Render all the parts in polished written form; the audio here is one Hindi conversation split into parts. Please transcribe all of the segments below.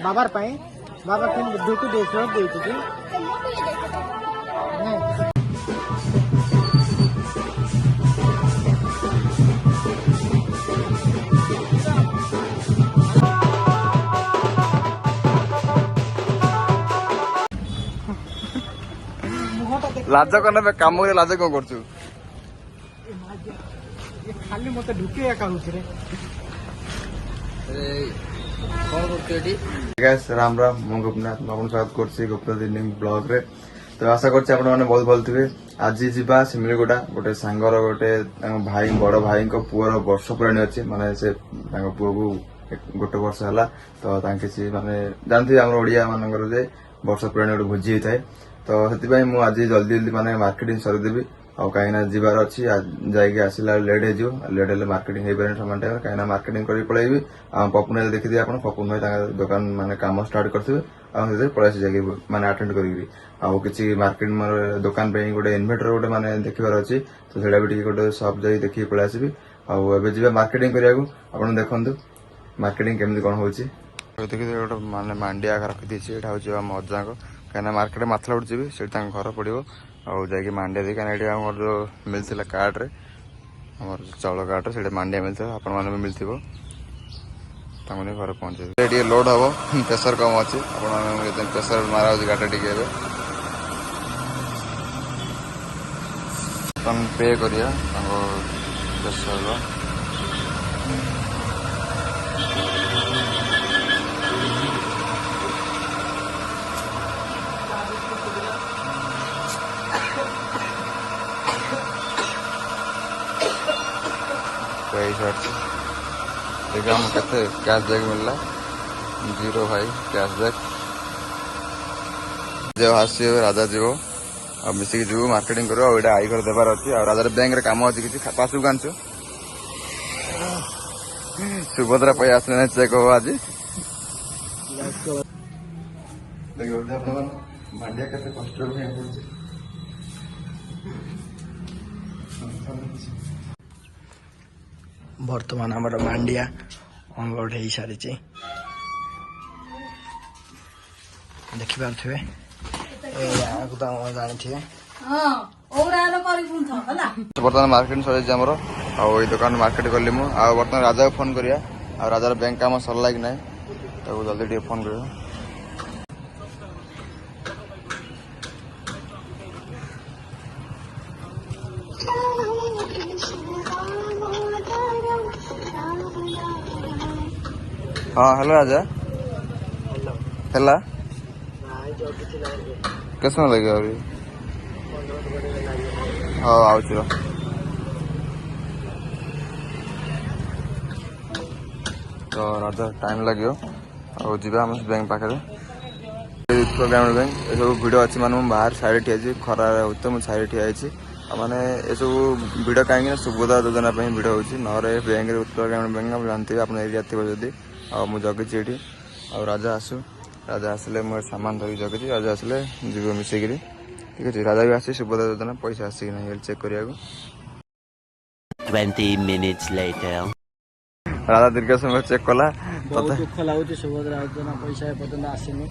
बाबार पाए बाबा के दुखु देशो देइछु कि लाज करना काम लाज कौन कर खाली मत ढुके रे राम राम मु गोपीनाथ आपन स्वागत करछि गोपीनाथ इवनिंग ब्लॉग रे। तो आशा करछि आपण माने बहुत भल थिबे। आज जीवा सिमिलीगुड़ा गोटे सांगर गोटे भाई बड़ भाई पुअर वर्ष पुराणी अच्छी माने से पुओ को गोटे वर्ष है तो माने जानते आम ओडिया मानकर जे वर्ष पुराणी गोटे भोजी होता है। तो से आज जल्दी जल्दी माने मार्केटिंग सरदेवी और कहीं जीवार अच्छी जाइए आसला लेट हो लेट हेल्ले मार्केटिंग हो पारे सामान टाइम कहीं मार्केटिंग कर पलैबी पपुन देखिए आप पपुन भाई दुकान माने काम स्टार्ट करते पलैस जाइए माने अटेंड करी किसी मार्केट दुकान पे गोटे इन्वर्टर गोटे माने देखिबार अच्छी तो सेटा भी गोटे सप जाइए देखिए पलि आसबि आबे मार्केटिंग करिया आप देखु मार्केटिंग केमती कौन हो देखिए गोटे माने मांडिया रखी देती है अजा को कहीं मार्केट माथला उठी से घर पड़ो और जाकि मांडिया दी कहीं जो मिलता कार्ड रे आम चाउल कार्ड से मांडिया मिलता आपण मैंने भी मिलती घर पहुंचे लोड हम प्रेसर कम अच्छी प्रेसर मारा गाड़ी टी पे करिया प्रेसर देखिए हम कैसे कैशबैक मिलला 0 भाई कैशबैक जो आस राजा जीव और मिसिक जीव मार्केटिंग करो ये आई कर देवार अच्छी और राजार बैंक रे काम अच्छी किसी पासबुक आनछु सुभद्रा पैसा आसले चेक हो आज देखिए मांडिया कैसे कष्ट बर्तमान आम मांडिया अनलोड हो सारी देखिपे जानी बर्तमान मार्केट सर दुकान मार्केट कली मु बर्तमान राजा को फोन करिया राजार बैंक काम सरला कि ना जल्दी टे फोन कर हाँ हेलो राजा हेला कैसे लगे अभी हाँ आउच तो राजा टाइम लगे जा बैंक पाखे ग्रामीण बैंक ये सब भिड़ अच्छी माने बाहर साइड ठिया खरा होते मुझे साइड ठिया माने ये सब भिड़ कहीं सुभद्रा योजना भिड़ हो बैंक उत्कल ग्रामीण बैंक आप जानते हैं अपना एरिया थी जदि मुझे जगीची ये राजा आसू राजा आसले मोर सामान धरिक जगीची राजा आसले जीव मिसेकरी ठीक अच्छे राजा भी आसी सुभद्रा योजना पैसा आसिक ना चेक करिया 20 minutes later राजा दीर्घ समय चेक कला दुख लगुच सुभद्रा योजना पैसा पर्यटन आसनी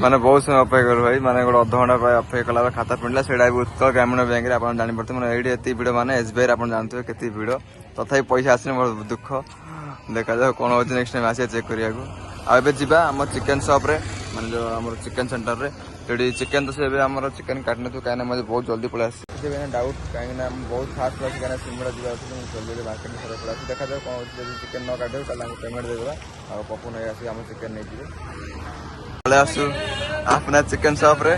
माने बहुत समय अपेक्षा करू भाई माने गोटे अधघंटा अपेक्षा कला खाता पिंडला से उत्कल ग्रामीण बैंक आप जानी पड़ते मैंने ये भिड़ माने एसबीआई आप जानते हैं केते भिड़ तथापि पैसा आसने मोर दुख देखा जाओ कौन हो नेक्स्ट टाइम आसिया चेक करिया आबे जीवा आम चिकेन शॉप रे माने जो आम चिकेन सेंटर रे ये चिकेन तो से आम चिकेन काटने तो कहीं मुझे बहुत जल्दी पलि आस डाउट कहीं बहुत फास्ट पलि कहीं सिमड़ा जी जल्दी मार्केट पलि आस देखा जाओ कौन चिकेन न काटे पेमेंट देदेवा आ पपू नहीं आस चिकेन नहीं पलि आसु अपना चिकेन शॉप रे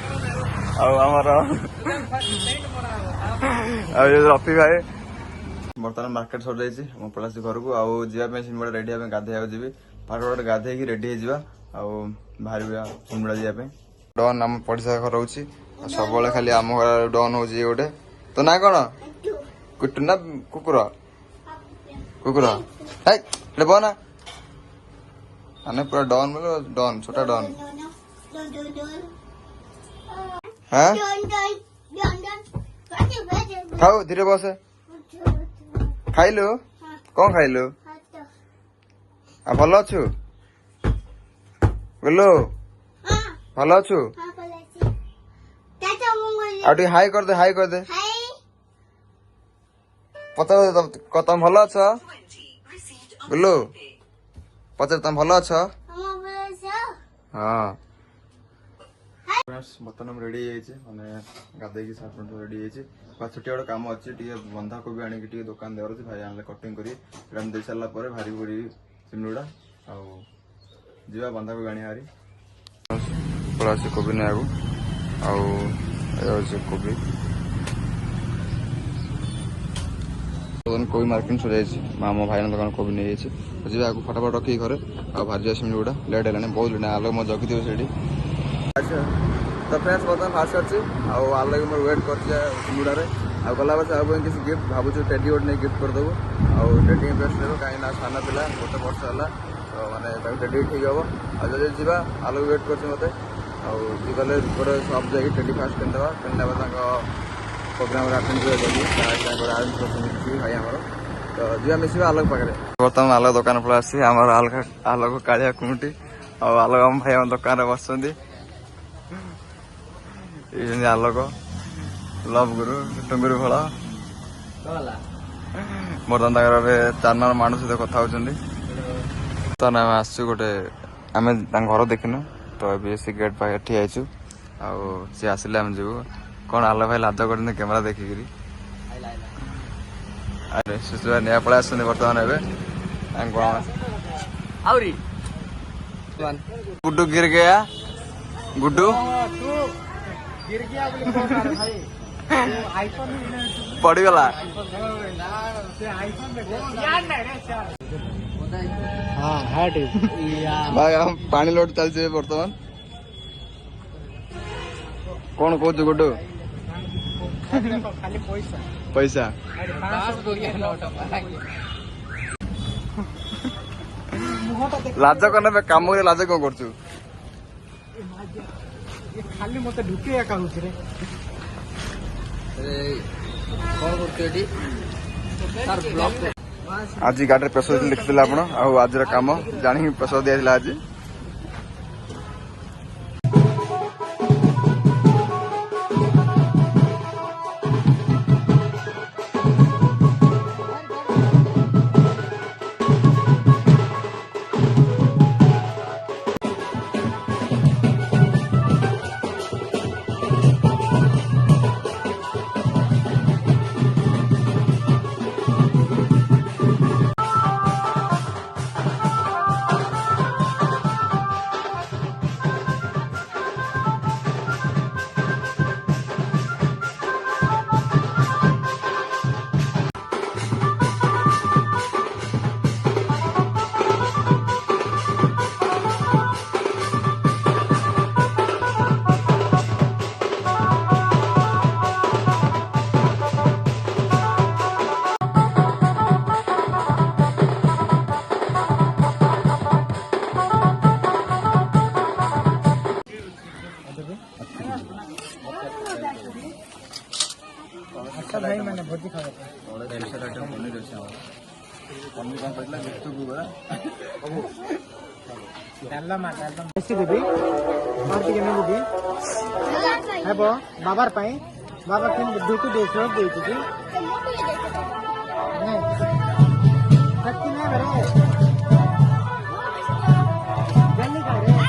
रफी भाई बर्तमान मार्केट सर जाइए पलि आस घर को आवाई सिमड़ा रेडी गाधे जी फाट गोटे गाधे रेडी हो बाहर सिमड़ा जावाई डन आम पड़ोसा घर रोचे सब खाली आम घर डन हो गोटे तो ना कौन कुटु ना कुकुर कुकुर बना आने पूरा डन बोलो डन छोटा डन हाँ खाओ धीरे बस खाइलु कौन खाइलु भल अच्छु गुल्लू भल अच्छु आउ हाई कर दे पचार तुम भल अछ गुल्लू पचार तुम भल अछ हाँ बर्तमान रेडी माने गाधे सार्ट पैंट रेडी छोटिया गोटे कम अच्छे बंधा कोबी आनी दुकान देवर अच्छे भाई आने कटिंग कर दे सारा भारी पड़ी चिमड़ीगुड़ा आवा बंधा कोबी आनी हारी पड़ा कोबी नहीं कोबी कोबी मार्केट सजाई मामा भाई दुकान कोबी नहीं जी आगे फटाफट रखी घरे आ भाजी चिमड़ीगुड़ा लेट है बहुत लेट आलोक मैं जगी थे अच्छा तो फ्रेंड्स बर्तमान फास्ट अच्छी आलोक मोर वेट कर चिमड़ारे आ गला बस आप किसी गिफ्ट भावुँ टेडी गोटे नहीं गिफ्ट करदेबू आउ टेडी बेस्ट रहा कहीं सान पिला गोटे वर्ष है तो मैंने टेडी ठीक हम आज जा आलोक वेट कर मत गले गोटे सप जा टेडी फास्ट किनदेवा प्रोग्राम आटेड कर भाई आमर तो जी मिसा आलोक पाखे बर्तमान आलोक दुकान पड़ा आसी आम आलोक कालिया कुमुटी आलोक आम भाई आम दुकान बस आलोक लव गुरु टुंगुरु फल बर्तमान 4 नंबर माणु सहित कथा होती आम आसु गोटे आम घर देखिनु तो ये सी गेट पाखे ठिया सी आसिले आम जीव कौन आलोक भाई लाज कर कैमेरा देखिकी अरे सुशुआ निया पड़ा आस बर्तमान गुड्डू गिर गया गुड्डू पड़गला भाई हम पानी लोड चलছে बर्तमान कौन कह गुड्डू पैसा लाज करना काम लाज कौन कर खाली मते ढुके कहूछ रे आज गाड़ी प्रेसर लिखी आप आज कम जानी प्रेसर दिया आज अच्छा भाई मैंने भोजी खा ऐसी देवी पार्टी के देवी है बो बाबार पाई बाबा किन दुटू देश दे तुझे नहीं शक्ति नहीं बरे जल्दी कर रे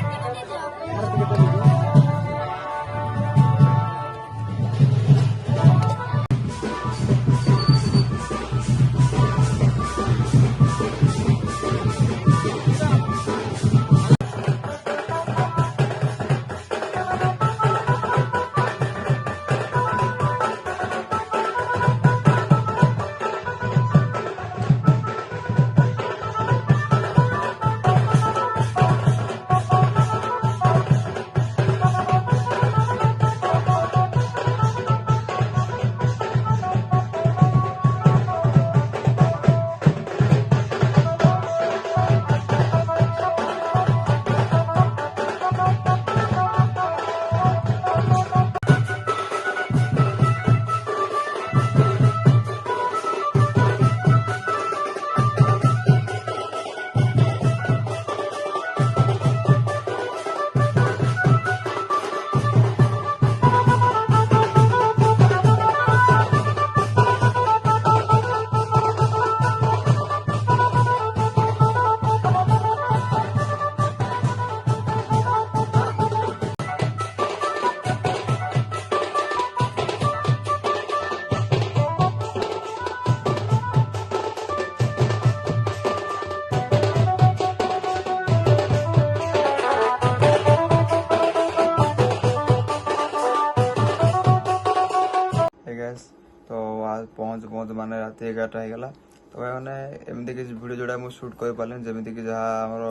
पहुँच माने राति 11टा ହେଇଗଲା। तो भाई मैंने एमती किसी वीडियो जोड़ा मुझे शूट कर पारे जमीक जहाँ आमर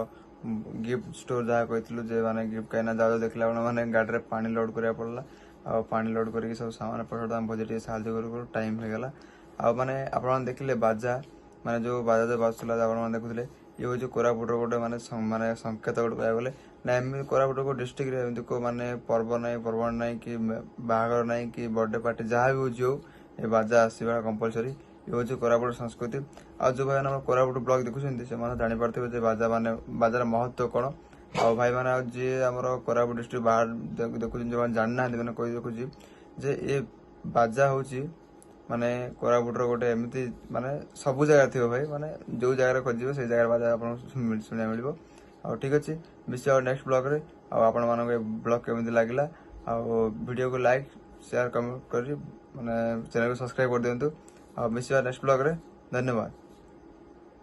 गिफ्ट स्टोर जहाँ कहलु जे मैंने गिफ्ट कहीं जाओ देखला मैंने गाड़ी में पानी लोड करा पड़ा आ पानी लोड करके सब सामान पड़ा आम भोज साहय टाइम हो गला आ माने आप देखिले बाजा माने जो बाजा जो बाजुला आप देखुले ये हूँ कोरापुटर गोटे माने माने संकेत गोटे कह गले ना एम कोरापुट को डिस्ट्रिक्ट एमती को माने पर्व ना पर्वण ना कि बाहागर ना कि बर्थडे पार्टी जहाँ भी हो ये बाजा आसवा कंपलसरी ये हूँ कोरापुट संस्कृति आ जो भाई मैंने कोरापुट ब्लॉग देखुं से जापारे बाजा माने बाजार महत्व कौन आ भाई मैंने जी आम कोरापुट डिस्ट्रिक्ट बाहर देखुं जो जाना मैंने कही देखुं जे ये बाजा हूँ माने कोरापुटर गोटे एमती माने सबू जगह थी भाई माने जो जगह खोजे से जगह बाजा आप शुणा मिल ठीक अच्छे मिस नेक्स्ट ब्लॉग रे आपण मान ब्लॉग केमी लगे वीडियो को लाइक शेयर कमेंट कर माने चैनल को सब्सक्राइब कर दिंतु मिस नेक्स्ट ब्लॉग रे धन्यवाद।